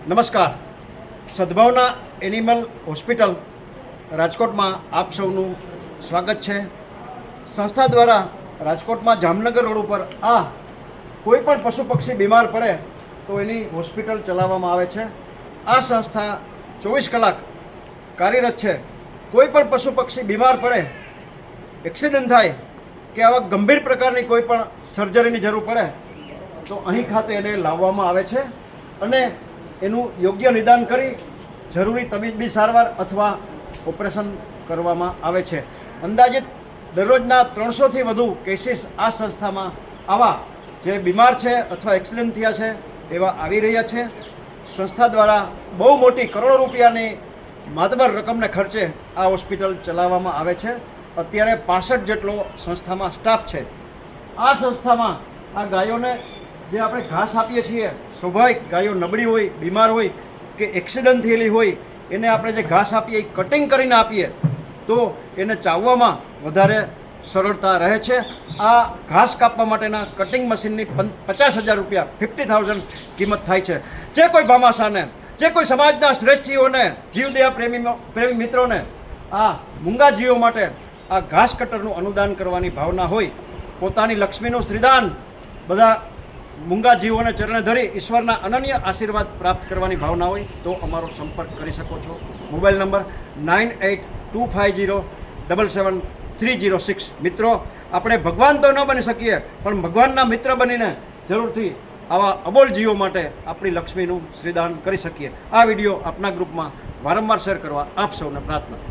નમસ્કાર. સદભાવના animal hospital રાજકોટમાં આપ સૌનું સ્વાગત છે. સંસ્થા દ્વારા રાજકોટમાં જામનગર રોડ ઉપર કોઈ પણ પશુ પક્ષી બીમાર પડે તો એની હોસ્પિટલ ચલાવવામાં આવે છે. આ સંસ્થા 24 કલાક કાર્યરત છે. કોઈ પણ પશુ પક્ષી બીમાર પડે, એક્સિડન્ટ થાય કે આવા ગંભીર પ્રકારની કોઈ પણ સર્જરીની જરૂર પડે તો અહીં ખાતે એને લાવવામાં આવે છે અને એનું યોગ્ય નિદાન કરી જરૂરી તબીબી સારવાર અથવા ઓપરેશન કરવામાં આવે છે. અંદાજિત દરરોજના 300થી વધુ કેસીસ આ સંસ્થામાં આવા જે બીમાર છે અથવા એક્સિડન્ટ થયા છે એવા આવી રહ્યા છે. સંસ્થા દ્વારા બહુ મોટી કરોડો રૂપિયાની માતબર રકમને ખર્ચે આ હોસ્પિટલ ચલાવવામાં આવે છે. અત્યારે 65 જેટલો સંસ્થામાં સ્ટાફ છે. આ સંસ્થામાં આ ગાયોને જે આપણે ઘાસ આપીએ છીએ, સ્વાભાવિક ગાયો નબળી હોય, બીમાર હોય કે એક્સિડન્ટ થયેલી હોય, એને આપણે જે ઘાસ આપીએ એ કટિંગ કરીને આપીએ તો એને ચાવવામાં વધારે સરળતા રહે છે. આ ઘાસ કાપવા માટેના કટિંગ મશીનની 50,000 રૂપિયા 50,000 કિંમત થાય છે. જે કોઈ ભામાશાને, જે કોઈ સમાજના શ્રેષ્ઠીઓને, જીવદયા પ્રેમી મિત્રોને આ મૂંગા જીવો માટે આ ઘાસ કટરનું અનુદાન કરવાની ભાવના હોય, પોતાની લક્ષ્મીનું શ્રીદાન બધા મૂંગા જીવોને ચરણે ધરી ઈશ્વરના અનન્ય આશીર્વાદ પ્રાપ્ત કરવાની ભાવના હોય તો અમારો સંપર્ક કરી શકો છો. Mobile number 9825077306. મિત્રો, આપણે ભગવાન તો ન બની શકીએ પણ ભગવાનના મિત્ર બનીને જરૂરથી આવા અબોલ જીવો માટે આપણી લક્ષ્મીનું શ્રીદાન કરી શકીએ. આ વિડીયો આપના ગ્રુપમાં વારંવાર શેર કરવા આપ સૌને પ્રાર્થના.